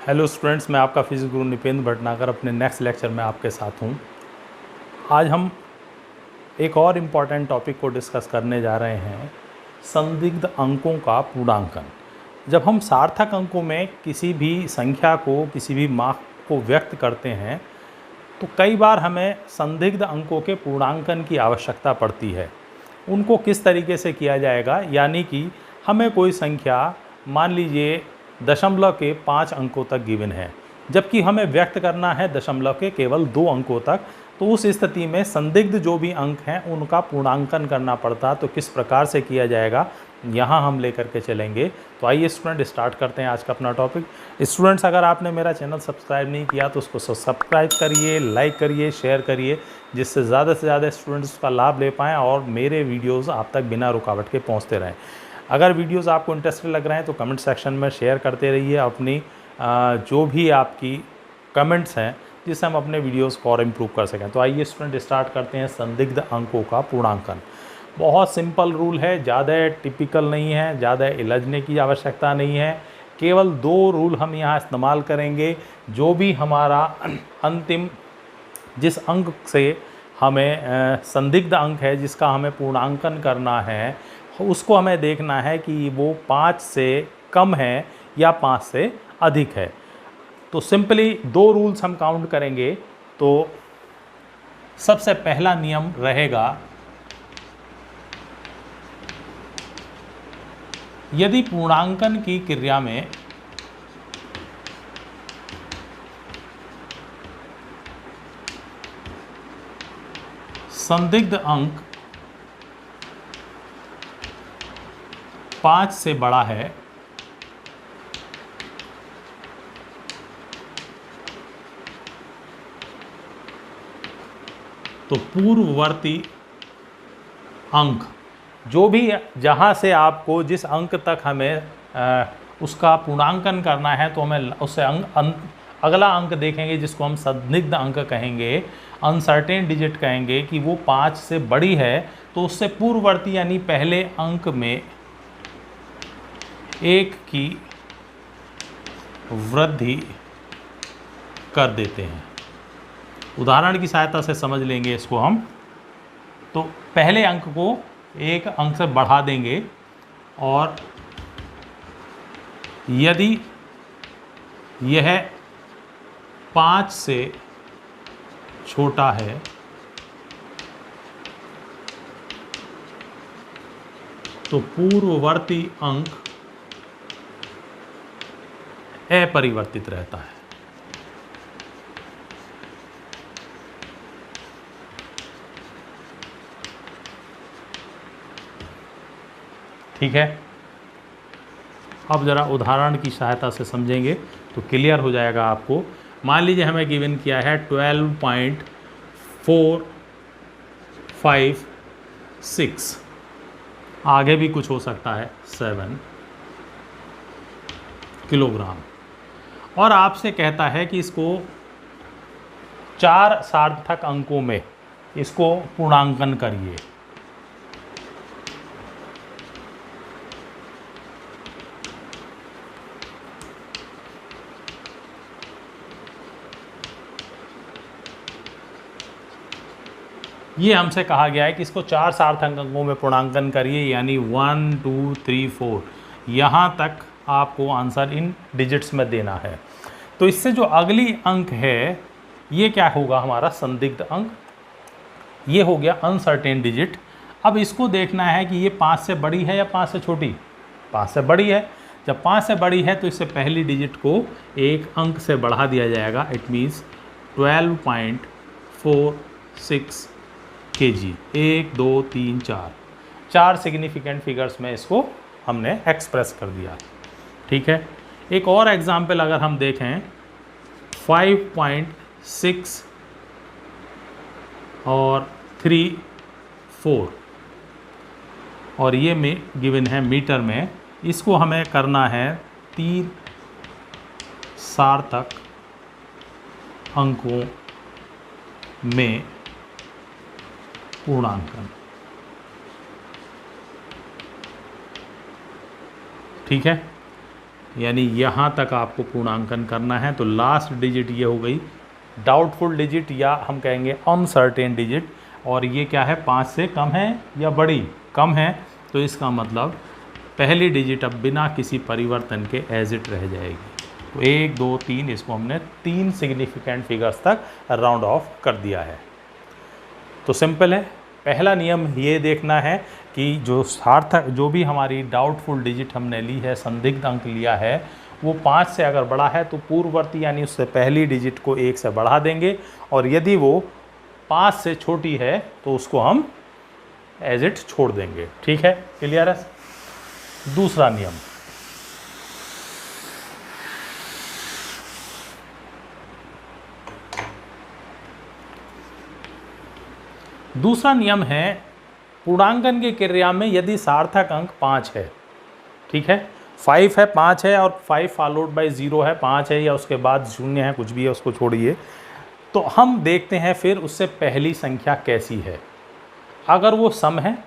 Hello students, मैं आपका physics गुरु निपेंद्र भटनागर अपने नेक्स्ट लेक्चर में आपके साथ हूँ। आज हम एक और इम्पॉर्टेंट टॉपिक को डिस्कस करने जा रहे हैं, संदिग्ध अंकों का पूर्णांकन। जब हम सार्थक अंकों में किसी भी संख्या को, किसी भी मान को व्यक्त करते हैं तो कई बार हमें संदिग्ध अंकों के पूर्णांकन की आवश्यकता पड़ती है। उनको किस तरीके से किया जाएगा, यानी कि हमें कोई संख्या मान लीजिए दशमलव के 5 अंकों तक गिवन है, जबकि हमें व्यक्त करना है दशमलव के केवल 2 अंकों तक। तो उस स्थिति में संदिग्ध जो भी अंक हैं उनका पूर्णांकन करना पड़ता। तो किस प्रकार से किया जाएगा, यहाँ हम लेकर के चलेंगे। तो आइए स्टूडेंट, स्टार्ट करते हैं आज का अपना टॉपिक। स्टूडेंट्स, अगर आपने मेरा चैनल सब्सक्राइब नहीं किया तो उसको सब्सक्राइब करिए, लाइक करिए, शेयर करिए, जिससे ज़्यादा से ज़्यादा स्टूडेंट्स उसका लाभ ले पाएँ और मेरे वीडियोज़ आप तक बिना रुकावट के पहुँचते रहें। अगर वीडियोज़ आपको इंटरेस्टेड लग रहे हैं तो कमेंट सेक्शन में शेयर करते रहिए अपनी जो भी आपकी कमेंट्स हैं, जिससे हम अपने वीडियोज़ को और इम्प्रूव कर सकें। तो आइए स्टूडेंट, स्टार्ट करते हैं संदिग्ध अंकों का पूर्णांकन। बहुत सिंपल रूल है, ज़्यादा टिपिकल नहीं है, ज़्यादा उलझने की आवश्यकता नहीं है। केवल 2 रूल हम यहाँ इस्तेमाल करेंगे। जो भी हमारा अंतिम जिस अंक से हमें संदिग्ध अंक है, जिसका हमें पूर्णांकन करना है, उसको हमें देखना है कि वो 5 से कम है या 5 से अधिक है। तो सिंपली 2 रूल्स हम काउंट करेंगे। तो सबसे पहला नियम रहेगा, यदि पूर्णांकन की क्रिया में संदिग्ध अंक 5 से बड़ा है तो पूर्ववर्ती अंक, जो भी जहाँ से आपको जिस अंक तक हमें उसका पूर्णांकन करना है, तो हमें उससे अगला अंक देखेंगे जिसको हम संदिग्ध अंक कहेंगे, अनसर्टेन डिजिट कहेंगे, कि वो 5 से बड़ी है। तो उससे पूर्ववर्ती यानी पहले अंक में 1 की वृद्धि कर देते हैं। उदाहरण की सहायता से समझ लेंगे इसको हम। तो पहले अंक को 1 अंक से बढ़ा देंगे और यदि यह 5 से छोटा है तो पूर्ववर्ती अंक अपरिवर्तित रहता है। ठीक है, अब ज़रा उदाहरण की सहायता से समझेंगे तो क्लियर हो जाएगा आपको। मान लीजिए हमें गिवन किया है 12.456, आगे भी कुछ हो सकता है, 7 किलोग्राम, और आपसे कहता है कि इसको 4 सार्थक अंकों में इसको पूर्णांकन करिए। ये हमसे कहा गया है कि इसको 4 सार्थक अंकों में पूर्णांकन करिए, यानी 1 2 3 4, यहाँ तक आपको आंसर इन डिजिट्स में देना है। तो इससे जो अगली अंक है, ये क्या होगा, हमारा संदिग्ध अंक। ये हो गया अनसर्टेन डिजिट। अब इसको देखना है कि ये 5 से बड़ी है या 5 से छोटी। 5 से बड़ी है। जब 5 से बड़ी है तो इससे पहली डिजिट को 1 अंक से बढ़ा दिया जाएगा। It means 12.46 kg। 1 2 3 4 significant figures में इसको हमने एक्सप्रेस कर दिया। ठीक है, एक और एग्जाम्पल अगर हम देखें, 5.6 और 3 4, और ये में गिवन है मीटर में। इसको हमें करना है 3 सार्थक अंकों में पूर्णांकन। ठीक है, यानी यहाँ तक आपको पूर्णांकन करना है। तो लास्ट डिजिट ये हो गई डाउटफुल डिजिट या हम कहेंगे अनसर्टेन डिजिट, और ये क्या है 5 से कम है या बड़ी, कम है, तो इसका मतलब पहली डिजिट अब बिना किसी परिवर्तन के एज इट रह जाएगी। तो 1 2 3 इसको हमने 3 सिग्निफिकेंट फिगर्स तक राउंड ऑफ कर दिया है। तो सिंपल है, पहला नियम ये देखना है कि जो सार्थक, जो भी हमारी डाउटफुल डिजिट हमने ली है, संदिग्ध अंक लिया है, वो 5 से अगर बड़ा है तो पूर्ववर्ती यानी उससे पहली डिजिट को 1 से बढ़ा देंगे, और यदि वो 5 से छोटी है तो उसको हम एज इट छोड़ देंगे। ठीक है, क्लियर है। दूसरा नियम, दूसरा नियम है पूर्णांकन की क्रिया में यदि सार्थक अंक 5 है, ठीक है, 5 है, 5 है और 5 फॉलोड बाय 0 है, 5 है या उसके बाद 0 है, कुछ भी है, उसको छोड़िए। तो हम देखते हैं फिर उससे पहली संख्या कैसी है। अगर वो सम है,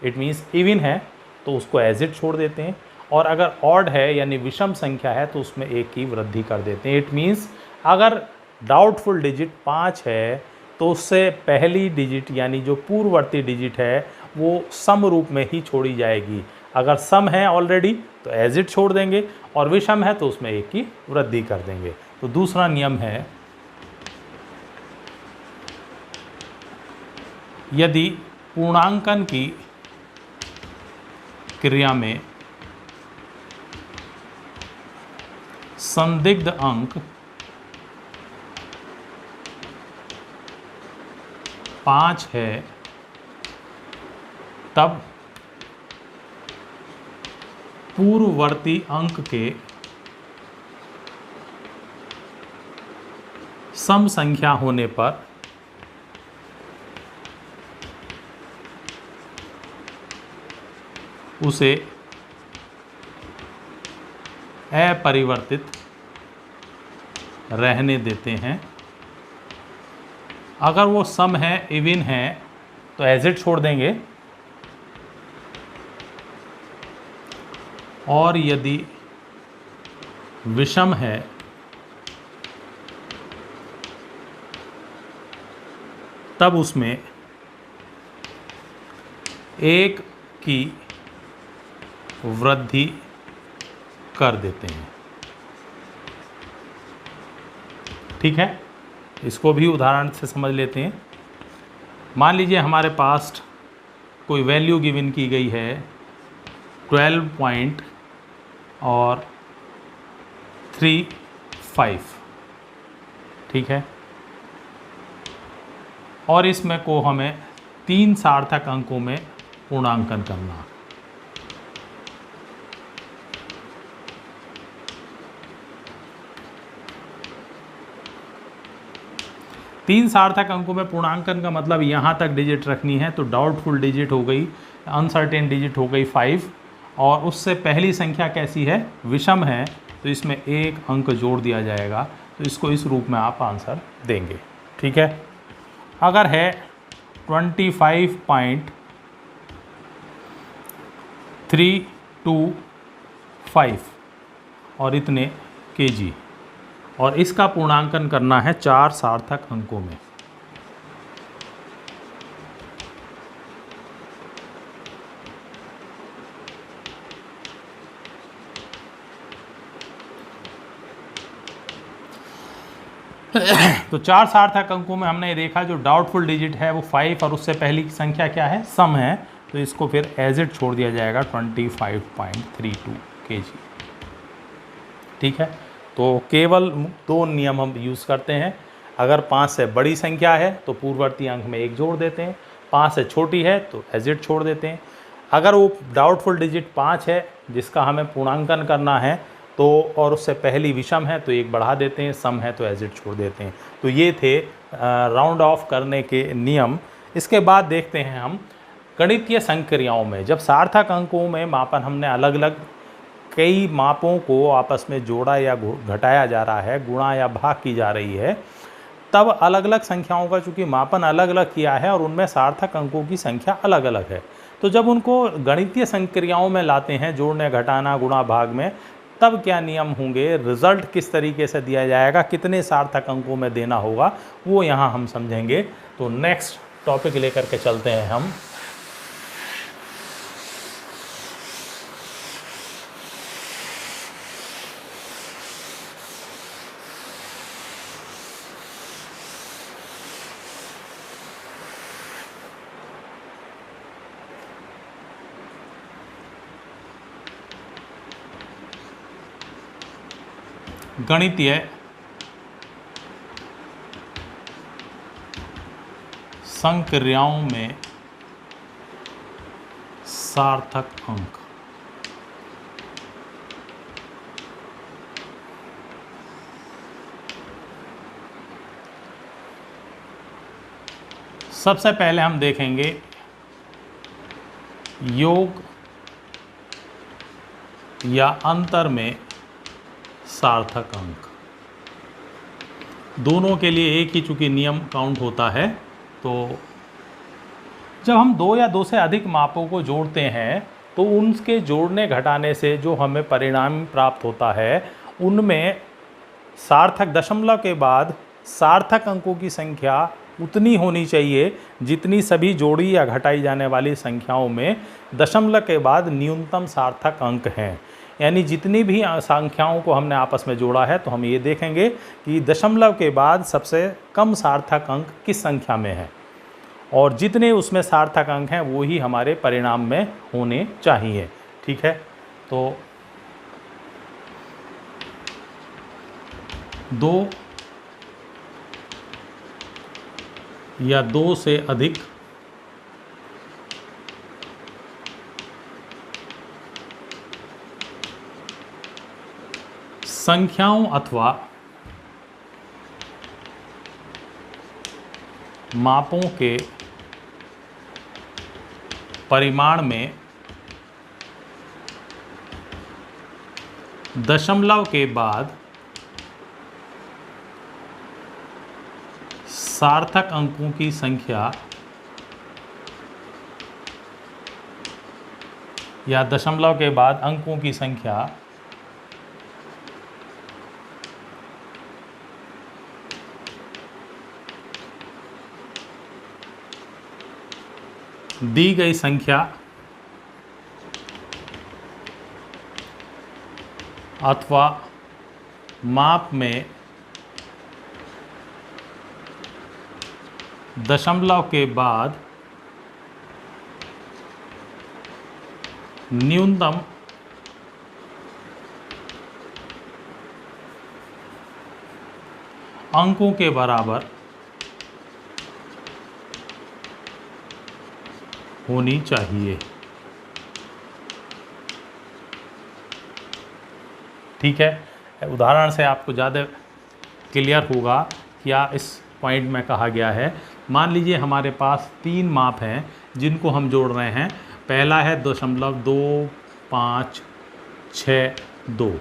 इट मीन्स इवन है, तो उसको एज इट छोड़ देते हैं, और अगर ऑड है यानी विषम संख्या है तो उसमें 1 की वृद्धि कर देते हैं। इट मीन्स अगर डाउटफुल डिजिट 5 है तो उससे पहली डिजिट यानी जो पूर्ववर्ती डिजिट है वो सम रूप में ही छोड़ी जाएगी। अगर सम है ऑलरेडी तो एज इट छोड़ देंगे, और विषम है तो उसमें 1 की वृद्धि कर देंगे। तो दूसरा नियम है, यदि पूर्णांकन की क्रिया में संदिग्ध अंक 5 है तब पूर्ववर्ती अंक के सम संख्या होने पर उसे अपरिवर्तित रहने देते हैं। अगर वो सम है, इवन है, तो एज इट छोड़ देंगे, और यदि विषम है तब उसमें 1 की वृद्धि कर देते हैं। ठीक है, इसको भी उदाहरण से समझ लेते हैं। मान लीजिए हमारे पास कोई वैल्यू गिवन की गई है 12 पॉइंट और 35, ठीक है, और इसमें को हमें 3 सार्थक अंकों में पूर्णांकन करना। तीन सार्थक अंकों में पूर्णांकन का मतलब यहाँ तक डिजिट रखनी है, तो डाउटफुल डिजिट हो गई, अनसर्टेन डिजिट हो गई 5, और उससे पहली संख्या कैसी है, विषम है, तो इसमें 1 अंक जोड़ दिया जाएगा। तो इसको इस रूप में आप आंसर देंगे। ठीक है, अगर है 25.325 और इतने kg, और इसका पूर्णांकन करना है 4 सार्थक अंकों में। तो 4 सार्थक अंकों में हमने ये देखा जो डाउटफुल डिजिट है वो 5 और उससे पहली की संख्या क्या है, सम है, तो इसको फिर एज इट छोड़ दिया जाएगा 25.32 kg। ठीक है, तो केवल 2 नियम हम यूज़ करते हैं। अगर 5 से बड़ी संख्या है तो पूर्ववर्ती अंक में 1 जोड़ देते हैं, 5 से छोटी है तो एज इट छोड़ देते हैं। अगर वो डाउटफुल डिजिट 5 है जिसका हमें पूर्णांकन करना है तो, और उससे पहली विषम है तो 1 बढ़ा देते हैं, सम है तो एज इट छोड़ देते हैं। तो ये थे राउंड ऑफ करने के नियम। इसके बाद देखते हैं हम गणितीय संक्रियाओं में, जब सार्थक अंकों में मापन हमने अलग अलग कई मापों को आपस में जोड़ा या घटाया जा रहा है, गुणा या भाग की जा रही है, तब अलग अलग संख्याओं का चूँकि मापन अलग अलग किया है और उनमें सार्थक अंकों की संख्या अलग अलग है, तो जब उनको गणितीय संक्रियाओं में लाते हैं, जोड़ने, घटाना, गुणा, भाग में, तब क्या नियम होंगे, रिजल्ट किस तरीके से दिया जाएगा, कितने सार्थक अंकों में देना होगा, वो यहाँ हम समझेंगे। तो नेक्स्ट टॉपिक लेकर के चलते हैं हम। गणितीय संक्रियाओं में सार्थक अंक। सबसे पहले हम देखेंगे योग या अंतर में सार्थक अंक। दोनों के लिए एक ही चूंकि नियम काउंट होता है, तो जब हम दो या दो से अधिक मापों को जोड़ते हैं तो उनके जोड़ने घटाने से जो हमें परिणाम प्राप्त होता है उनमें सार्थक दशमलव के बाद सार्थक अंकों की संख्या उतनी होनी चाहिए जितनी सभी जोड़ी या घटाई जाने वाली संख्याओं में दशमलव के बाद न्यूनतम सार्थक अंक हैं। यानी जितनी भी संख्याओं को हमने आपस में जोड़ा है तो हम ये देखेंगे कि दशमलव के बाद सबसे कम सार्थक अंक किस संख्या में है, और जितने उसमें सार्थक अंक हैं वो ही हमारे परिणाम में होने चाहिए। ठीक है, तो दो या दो से अधिक संख्याओं अथवा मापों के परिमाण में दशमलव के बाद सार्थक अंकों की संख्या या दशमलव के बाद अंकों की संख्या दी गई संख्या अथवा माप में दशमलव के बाद न्यूनतम अंकों के बराबर होनी चाहिए। ठीक है, उदाहरण से आपको ज़्यादा क्लियर होगा क्या इस पॉइंट में कहा गया है। मान लीजिए हमारे पास तीन माप हैं जिनको हम जोड़ रहे हैं। पहला है 0.2562,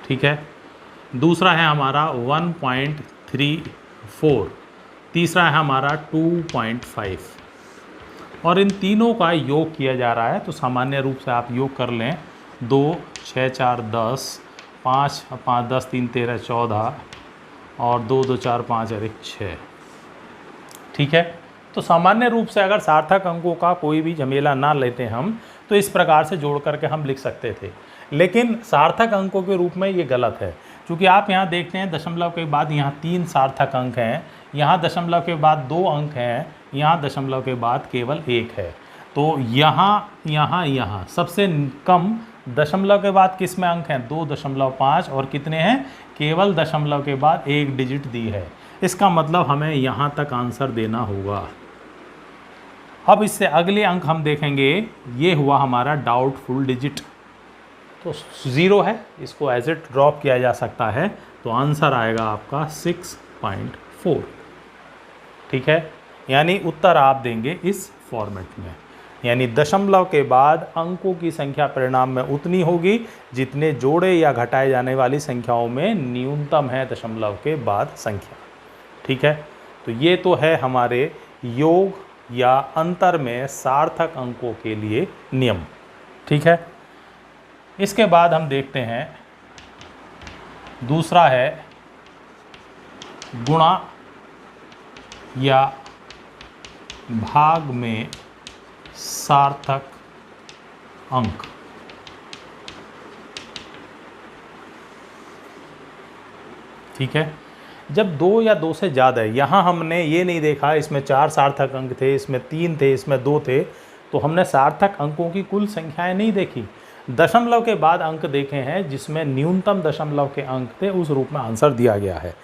ठीक है। दूसरा है हमारा 1.34, तीसरा है हमारा 2.5, और इन तीनों का योग किया जा रहा है। तो सामान्य रूप से आप योग कर लें, 2, 6, 4, 10, 5, 5, 10, 3, 13, 14 और 2, 2, 4, 5 और 1, 6। ठीक है, तो सामान्य रूप से अगर सार्थक अंकों का कोई भी झमेला ना लेते हम तो इस प्रकार से जोड़ करके हम लिख सकते थे, लेकिन सार्थक अंकों के रूप में ये गलत है। क्योंकि आप यहाँ देखते हैं दशमलव के बाद यहाँ 3 सार्थक अंक हैं, यहाँ दशमलव के बाद 2 अंक हैं, यहाँ दशमलव के बाद केवल 1 है। तो यहाँ सबसे कम दशमलव के बाद किस में अंक हैं, 2.5, और कितने हैं, केवल दशमलव के बाद 1 डिजिट दी है। इसका मतलब हमें यहाँ तक आंसर देना होगा। अब इससे अगले अंक हम देखेंगे, ये हुआ हमारा डाउटफुल डिजिट, तो 0 है, इसको एज इट ड्रॉप किया जा सकता है। तो आंसर आएगा आपका 6.4। ठीक है, यानी उत्तर आप देंगे इस फॉर्मेट में, यानी दशमलव के बाद अंकों की संख्या परिणाम में उतनी होगी जितने जोड़े या घटाए जाने वाली संख्याओं में न्यूनतम है दशमलव के बाद संख्या। ठीक है, तो ये तो है हमारे योग या अंतर में सार्थक अंकों के लिए नियम। ठीक है, इसके बाद हम देखते हैं दूसरा है गुणा या भाग में सार्थक अंक। ठीक है, जब दो या दो से ज़्यादा है, यहाँ हमने ये नहीं देखा इसमें 4 सार्थक अंक थे, इसमें 3 थे, इसमें 2 थे, तो हमने सार्थक अंकों की कुल संख्याएं नहीं देखी, दशमलव के बाद अंक देखे हैं जिसमें न्यूनतम दशमलव के अंक थे, उस रूप में आंसर दिया गया है।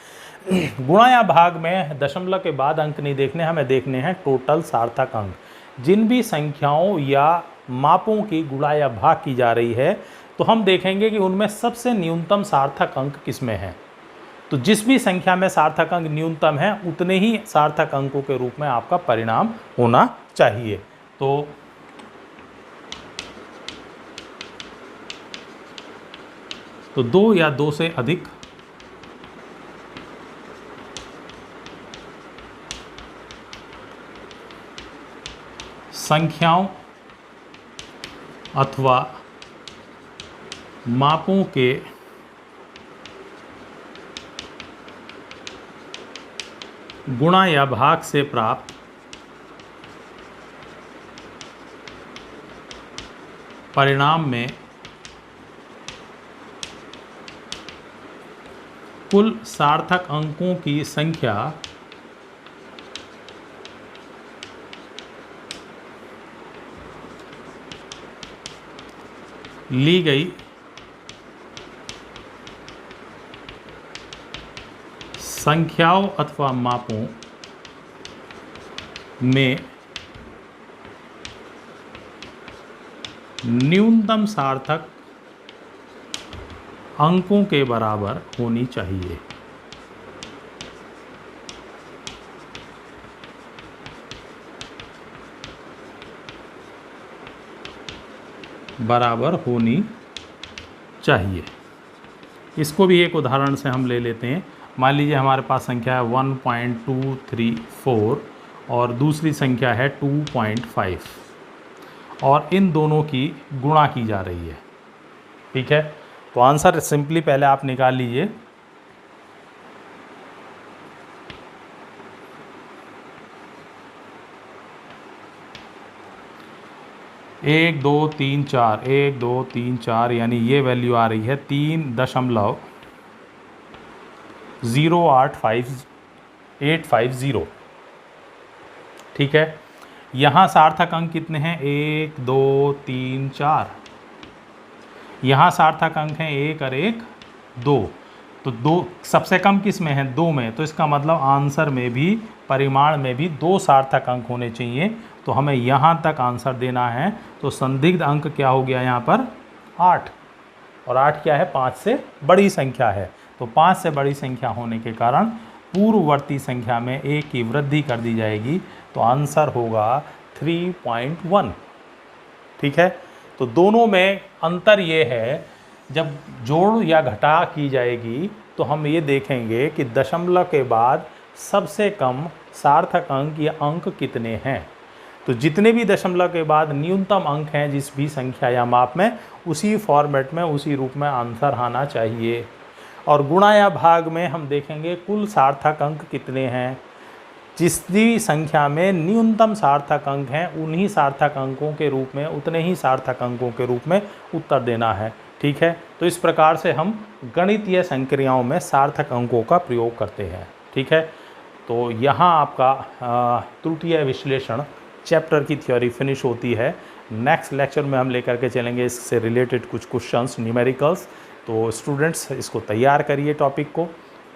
गुणा या भाग में दशमलव के बाद अंक नहीं देखने, हमें देखने हैं टोटल सार्थक अंक। जिन भी संख्याओं या मापों की गुणा या भाग की जा रही है तो हम देखेंगे कि उनमें सबसे न्यूनतम सार्थक अंक किसमें है। तो जिस भी संख्या में सार्थक अंक न्यूनतम है उतने ही सार्थक अंकों के रूप में आपका परिणाम होना चाहिए। तो दो या दो से अधिक संख्याओं अथवा मापों के गुणा या भाग से प्राप्त परिणाम में कुल सार्थक अंकों की संख्या ली गई संख्याओं अथवा मापों में न्यूनतम सार्थक अंकों के बराबर होनी चाहिए। बराबर होनी चाहिए। इसको भी एक उदाहरण से हम ले लेते हैं। मान लीजिए हमारे पास संख्या है 1.234 और दूसरी संख्या है 2.5 और इन दोनों की गुणा की जा रही है। ठीक है, तो आंसर सिंपली पहले आप निकाल लीजिए। एक दो तीन चार, 1 2 3 4, यानी ये वैल्यू आ रही है 3.08550। ठीक है, यहाँ सार्थक अंक कितने हैं? 1 2 3 4। यहाँ सार्थक अंक हैं 1 और 1 2, तो 2 सबसे कम किस में है? 2 में। तो इसका मतलब आंसर में भी, परिमाण में भी 2 सार्थक अंक होने चाहिए। तो हमें यहाँ तक आंसर देना है। तो संदिग्ध अंक क्या हो गया यहाँ पर? 8। और 8 क्या है? 5 से बड़ी संख्या है। तो 5 से बड़ी संख्या होने के कारण पूर्ववर्ती संख्या में 1 की वृद्धि कर दी जाएगी। तो आंसर होगा 3.1। ठीक है, तो दोनों में अंतर ये है, जब जोड़ या घटा की जाएगी तो हम ये देखेंगे कि दशमलव के बाद सबसे कम सार्थक अंक या अंक कितने हैं। तो जितने भी दशमलव के बाद न्यूनतम अंक हैं जिस भी संख्या या माप में, उसी फॉर्मेट में, उसी रूप में आंसर आना चाहिए। और गुणा या भाग में हम देखेंगे कुल सार्थक अंक कितने हैं। जिस भी संख्या में न्यूनतम सार्थक अंक हैं उन्हीं सार्थक अंकों के रूप में, उतने ही सार्थक अंकों के रूप में उत्तर देना है। ठीक है, तो इस प्रकार से हम गणितीय संक्रियाओं में सार्थक अंकों का प्रयोग करते हैं। ठीक है, तो यहाँ आपका त्रुटीय विश्लेषण चैप्टर की थ्योरी फिनिश होती है। नेक्स्ट लेक्चर में हम लेकर के चलेंगे इससे रिलेटेड कुछ क्वेश्चंस, न्यूमेरिकल्स। तो स्टूडेंट्स इसको तैयार करिए टॉपिक को।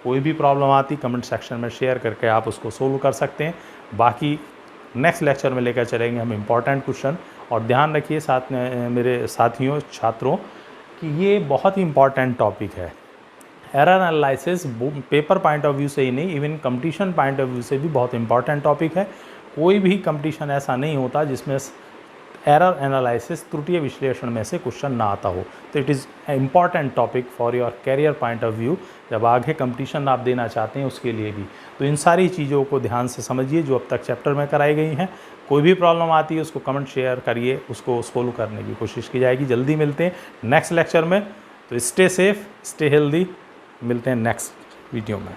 कोई भी प्रॉब्लम आती कमेंट सेक्शन में शेयर करके आप उसको सोल्व कर सकते हैं। बाकी नेक्स्ट लेक्चर में लेकर चलेंगे हम इम्पॉर्टेंट क्वेश्चन। और ध्यान रखिए साथ में मेरे साथियों, छात्रों, कि ये बहुत ही इम्पॉर्टेंट टॉपिक है। Error analysis paper point of view से ही नहीं, even competition point of view से भी बहुत इंपॉर्टेंट टॉपिक है। कोई भी कंपटीशन ऐसा नहीं होता जिसमें एरर एनालिसिस त्रुटि विश्लेषण में से क्वेश्चन ना आता हो। तो it is important topic for your career point of view, जब आगे कंपटीशन आप देना चाहते हैं उसके लिए भी। तो इन सारी चीज़ों को ध्यान से समझिए जो अब तक चैप्टर में कराई गई हैं। कोई भी प्रॉब्लम आती है उसको कमेंट शेयर करिए, उसको सोल्व करने की कोशिश की जाएगी। जल्दी मिलते हैं नेक्स्ट लेक्चर में। तो स्टे सेफ, स्टे हेल्दी, मिलते हैं नेक्स्ट वीडियो में।